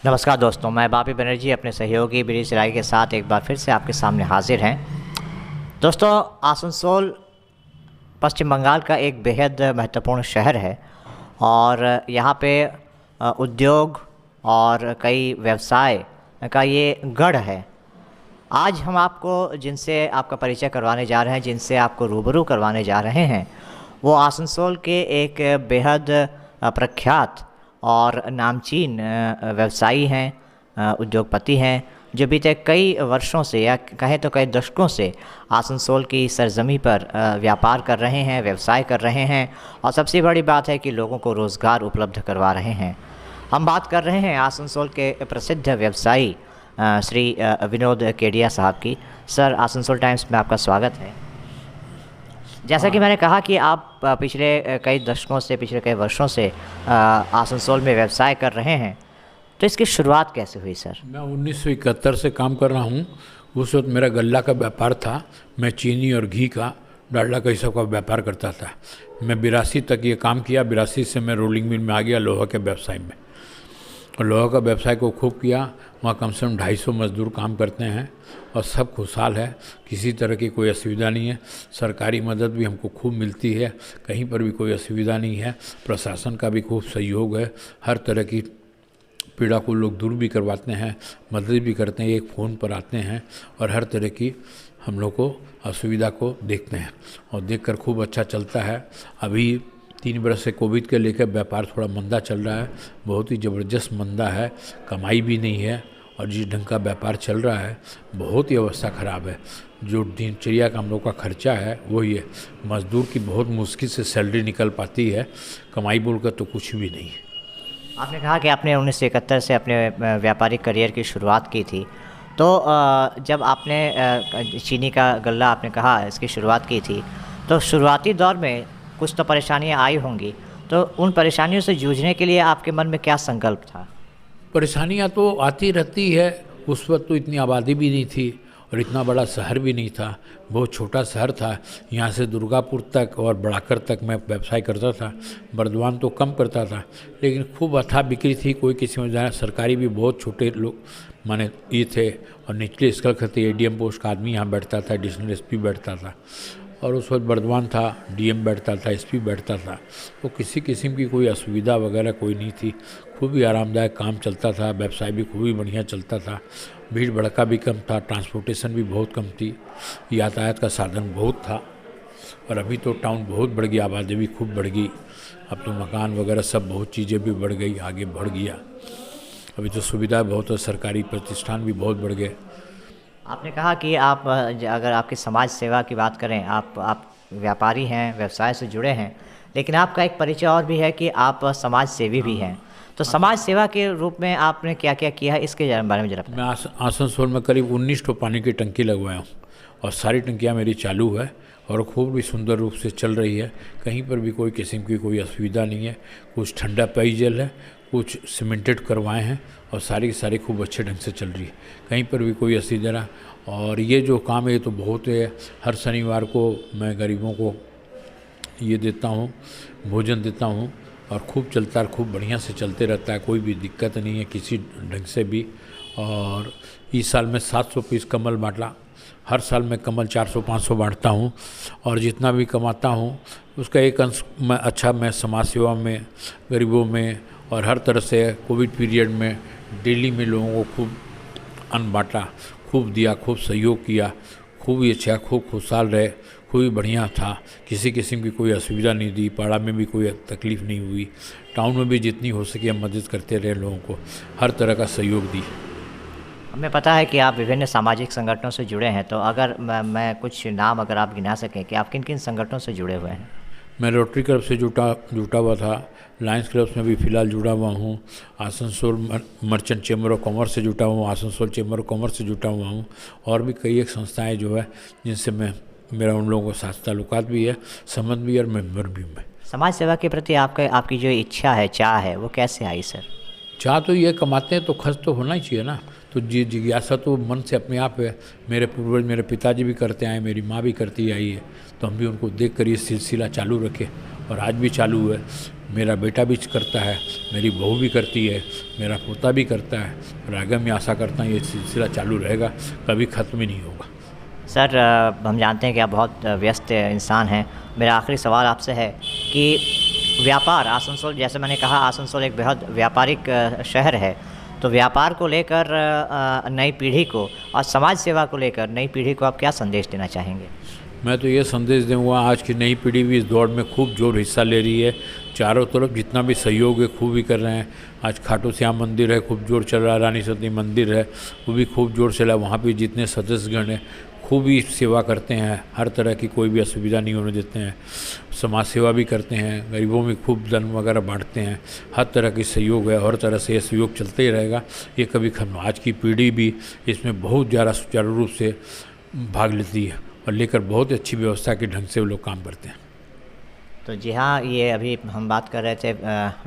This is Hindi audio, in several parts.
नमस्कार दोस्तों, मैं बापी बनर्जी अपने सहयोगी ब्रिज राय के साथ एक बार फिर से आपके सामने हाजिर हैं। दोस्तों, आसनसोल पश्चिम बंगाल का एक बेहद महत्वपूर्ण शहर है और यहाँ पे उद्योग और कई व्यवसाय का ये गढ़ है। आज हम आपको जिनसे आपका परिचय करवाने जा रहे हैं, जिनसे आपको रूबरू करवाने जा रहे हैं, वो आसनसोल के एक बेहद प्रख्यात और नामचीन व्यवसायी हैं, उद्योगपति हैं, जो बीते कई वर्षों से या कहें तो कई दशकों से आसनसोल की सरजमी पर व्यापार कर रहे हैं, व्यवसाय कर रहे हैं और सबसे बड़ी बात है कि लोगों को रोज़गार उपलब्ध करवा रहे हैं। हम बात कर रहे हैं आसनसोल के प्रसिद्ध व्यवसायी श्री विनोद केडिया साहब की। सर, आसनसोल टाइम्स में आपका स्वागत है। जैसा कि मैंने कहा कि आप पिछले कई दशकों से, पिछले कई वर्षों से आसनसोल में व्यवसाय कर रहे हैं, तो इसकी शुरुआत कैसे हुई सर? मैं 1971 से काम कर रहा हूँ। उस वक्त मेरा गल्ला का व्यापार था। मैं चीनी और घी का, डालडा का, इस सब का व्यापार करता था। मैं 82 तक ये काम किया। 82 से मैं रोलिंग मिल में आ गया, लोहा के व्यवसाय में। और लोहा का व्यवसाय को खूब किया। वहाँ कम से कम 250 मजदूर काम करते हैं और सब खुशहाल है, किसी तरह की कोई असुविधा नहीं है। सरकारी मदद भी हमको खूब मिलती है, कहीं पर भी कोई असुविधा नहीं है। प्रशासन का भी खूब सहयोग है। हर तरह की पीड़ा को लोग दूर भी करवाते हैं, मदद भी करते हैं। एक फ़ोन पर आते हैं और हर तरह की हम लोग को असुविधा को देखते हैं और देखकर खूब अच्छा चलता है। अभी 3 बरस से कोविड के लेकर व्यापार थोड़ा मंदा चल रहा है, बहुत ही ज़बरदस्त मंदा है। कमाई भी नहीं है और जिस ढंग का व्यापार चल रहा है, बहुत ही अवस्था ख़राब है। जो दिनचर्या का हम लोग का खर्चा है वही है। मज़दूर की बहुत मुश्किल से सैलरी निकल पाती है, कमाई बोलकर तो कुछ भी नहीं है। आपने कहा कि आपने 1971 से अपने व्यापारिक करियर की शुरुआत की थी, तो जब आपने चीनी का गल्ला आपने कहा इसकी शुरुआत की थी, तो शुरुआती दौर में कुछ तो परेशानियां आई होंगी, तो उन परेशानियों से जूझने के लिए आपके मन में क्या संकल्प था? परेशानियाँ तो आती रहती है। उस वक्त तो इतनी आबादी भी नहीं थी और इतना बड़ा शहर भी नहीं था, बहुत छोटा शहर था। यहाँ से दुर्गापुर तक और बढ़ाकर तक मैं व्यवसाय करता था। बर्दवान तो कम करता था, लेकिन खूब अथाह बिक्री थी। कोई किसी में जाना, सरकारी भी बहुत छोटे लोग माने ये थे और निचले स्कल खते ADM पोस्ट का आदमी यहाँ बैठता था, एडिशनल SP बैठता था। और उस वक्त बर्दवान था, DM बैठता था, SP बैठता था। तो किसी किस्म की कोई असुविधा वगैरह कोई नहीं थी। खूब ही आरामदायक काम चलता था, व्यवसाय भी खूब ही बढ़िया चलता था। भीड़ भड़का भी कम था, ट्रांसपोर्टेशन भी बहुत कम थी, यातायात का साधन बहुत था। और अभी तो टाउन बहुत बढ़ गया, आबादी भी खूब बढ़ गई। अब तो मकान वगैरह सब बहुत चीज़ें भी बढ़ गई, आगे बढ़ गया। अभी तो सुविधा बहुत है, सरकारी प्रतिष्ठान भी बहुत बढ़ गए। आपने कहा कि आप अगर आपकी समाज सेवा की बात करें, आप व्यापारी हैं, व्यवसाय से जुड़े हैं, लेकिन आपका एक परिचय और भी है कि आप समाज सेवी भी हैं। तो समाज सेवा के रूप में आपने क्या क्या किया है, इसके बारे में जरा बताएं। मैं आसनसोल में करीब 19 ठो पानी की टंकी लगवाया हूँ और सारी टंकियाँ मेरी चालू है और खूब भी सुंदर रूप से चल रही है। कहीं पर भी कोई किस्म की कोई असुविधा नहीं है। कुछ ठंडा पेयजल है, कुछ सीमेंटेड करवाए हैं और सारी की सारी खूब अच्छे ढंग से चल रही है। कहीं पर भी कोई असुविधा। और ये जो काम है ये तो बहुत है। हर शनिवार को मैं गरीबों को ये देता हूँ, भोजन देता हूँ और खूब चलता है, खूब बढ़िया से चलते रहता है। कोई भी दिक्कत नहीं है किसी ढंग से भी। और इस साल में 700 पीस कमल बांटा। हर साल मैं कमल 400-500 बांटता हूँ और जितना भी कमाता हूँ उसका एक अंश मैं समाज सेवा में, गरीबों में और हर तरह से कोविड पीरियड में दिल्ली में लोगों को खूब अन्न बांटा, खूब दिया, खूब सहयोग किया। खूब ही अच्छा, खूब खुशहाल रहे, खूब ही बढ़िया था। किसी किस्म की कोई असुविधा नहीं दी, पाड़ा में भी कोई तकलीफ़ नहीं हुई। टाउन में भी जितनी हो सके हम मदद करते रहे, लोगों को हर तरह का सहयोग दी। हमें पता है कि आप विभिन्न सामाजिक संगठनों से जुड़े हैं, तो अगर मैं कुछ नाम अगर आप गिना सकें कि आप किन किन संगठनों से जुड़े हुए हैं? मैं रोटरी क्लब से जुटा हुआ था, लायंस क्लब्स में भी फ़िलहाल जुड़ा हुआ हूँ। Asansol merchant chamber of commerce से जुटा हुआ हूँ, आसनसोल चैम्बर ऑफ कॉमर्स से जुटा हुआ हूँ और भी कई एक संस्थाएं जो है जिनसे मेरा उन लोगों के साथ ताल्लुकात भी है, संबंध भी और मेंबर भी मैं। समाज सेवा के प्रति आपकी जो इच्छा है, चाह है, वो कैसे आई सर? चाह तो ये कमाते हैं तो खर्च तो होना ही चाहिए ना। तो जिज्ञासा तो मन से अपने आप है। मेरे पूर्वज, मेरे पिताजी भी करते आए, मेरी माँ भी करती आई है, तो हम भी उनको देख कर ये सिलसिला चालू रखे और आज भी चालू है। मेरा बेटा भी करता है, मेरी बहू भी करती है, मेरा पोता भी करता है और आगे मैं आशा करता हूँ ये सिलसिला चालू रहेगा, कभी ख़त्म ही नहीं होगा। सर हम जानते हैं कि आप बहुत व्यस्त इंसान हैं। मेरा आखिरी सवाल आपसे है कि व्यापार आसनसोल, जैसे मैंने कहा आसनसोल एक बेहद व्यापारिक शहर है, तो व्यापार को लेकर नई पीढ़ी को और समाज सेवा को लेकर नई पीढ़ी को आप क्या संदेश देना चाहेंगे? मैं तो ये संदेश दूँगा, आज की नई पीढ़ी भी इस दौड़ में खूब जोर हिस्सा ले रही है। चारों तरफ जितना भी सहयोग है खूब ही कर रहे हैं। आज खाटू श्याम मंदिर है, खूब जोर चल रहा है। रानी सती मंदिर है, वो भी खूब जोर चला। वहाँ पे जितने सदस्यगण हैं खूब ही सेवा करते हैं, हर तरह की कोई भी असुविधा नहीं होने देते हैं। समाज सेवा भी करते हैं, गरीबों में खूब दान वगैरह बांटते हैं। हर तरह की सहयोग है, हर तरह से ये सहयोग चलते ही रहेगा, ये कभी खत्म। आज की पीढ़ी भी इसमें बहुत ज़्यादा सुचारू रूप से भाग लेती है और लेकर बहुत अच्छी व्यवस्था के ढंग से वो लोग काम करते हैं। तो जी हाँ, ये अभी हम बात कर रहे थे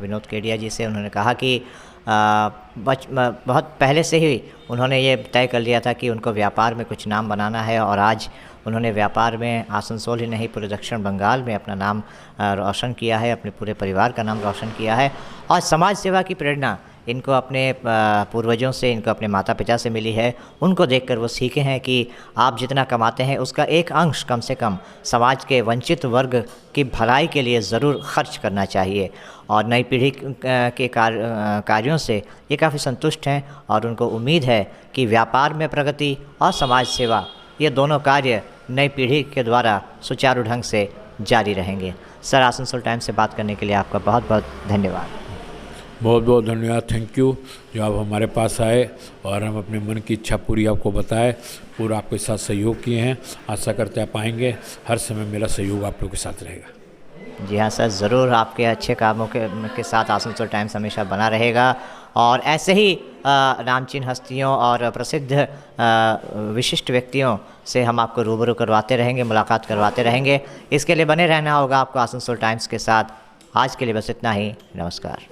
विनोद केडिया जी से। उन्होंने कहा कि बहुत पहले से ही उन्होंने ये तय कर लिया था कि उनको व्यापार में कुछ नाम बनाना है, और आज उन्होंने व्यापार में आसनसोल ही नहीं पूरे दक्षिण बंगाल में अपना नाम रोशन किया है, अपने पूरे परिवार का नाम रोशन किया है। और समाज सेवा की प्रेरणा इनको अपने पूर्वजों से, इनको अपने माता पिता से मिली है। उनको देखकर वो सीखे हैं कि आप जितना कमाते हैं उसका एक अंश कम से कम समाज के वंचित वर्ग की भलाई के लिए ज़रूर खर्च करना चाहिए। और नई पीढ़ी के कार्यों से ये काफ़ी संतुष्ट हैं और उनको उम्मीद है कि व्यापार में प्रगति और समाज सेवा, ये दोनों कार्य नई पीढ़ी के द्वारा सुचारू ढंग से जारी रहेंगे। सर, आसनसोल टाइम्स से बात करने के लिए आपका बहुत बहुत धन्यवाद। बहुत बहुत धन्यवाद, थैंक यू जो आप हमारे पास आए और हम अपने मन की इच्छा पूरी आपको बताए, पूरा आपके साथ सहयोग किए हैं। आशा करते आप आएंगे, हर समय मेरा सहयोग आप लोगों के साथ रहेगा। जी हाँ सर, ज़रूर आपके अच्छे कामों के साथ आसनसोल टाइम्स हमेशा बना रहेगा और ऐसे ही नामचीन हस्तियों और प्रसिद्ध विशिष्ट व्यक्तियों से हम आपको रूबरू करवाते रहेंगे, मुलाकात करवाते रहेंगे। इसके लिए बने रहना होगा आपको आसनसोल टाइम्स के साथ। आज के लिए बस इतना ही, नमस्कार।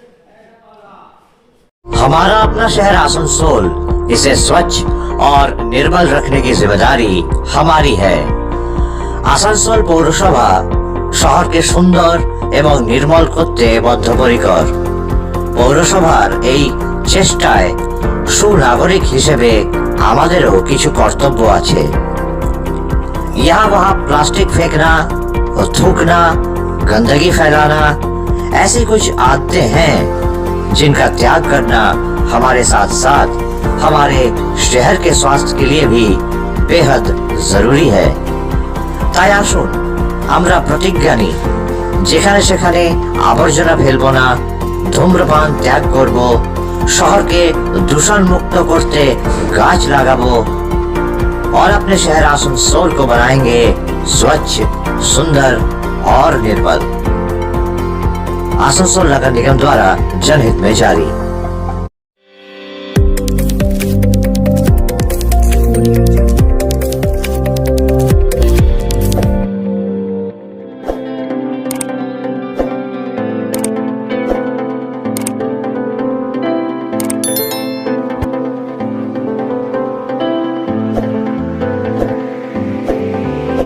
हमारा अपना शहर आसनसोल, इसे स्वच्छ और निर्मल रखने की जिम्मेदारी हमारी है। आसनसोल पौरसभा শহরকে সুন্দর এবং নির্মল করতে বদ্ধপরিকর। পৌরসভার এই চেষ্টায় সুনাগরিক হিসেবে আমাদেরও কিছু কর্তব্য আছে। यहाँ वहाँ प्लास्टिक फेंकना और थूकना, गंदगी फैलाना, ऐसी कुछ आदतें हैं जिनका त्याग करना हमारे साथ साथ हमारे शहर के स्वास्थ्य के लिए भी बेहद जरूरी है। তাই আসুন আমরা প্রতিজ্ঞা নিই, যেখানে সেখানে আবর্জনা ফেলবো না, ধূম্রপান ত্যাগ করব, শহরকে দূষণ মুক্ত করতে গাছ लगाबो और अपने शहर आसनसोल को बनाएंगे स्वच्छ, सुंदर और निर्मल। आसनसोल नगर निगम द्वारा जनहित में जारी।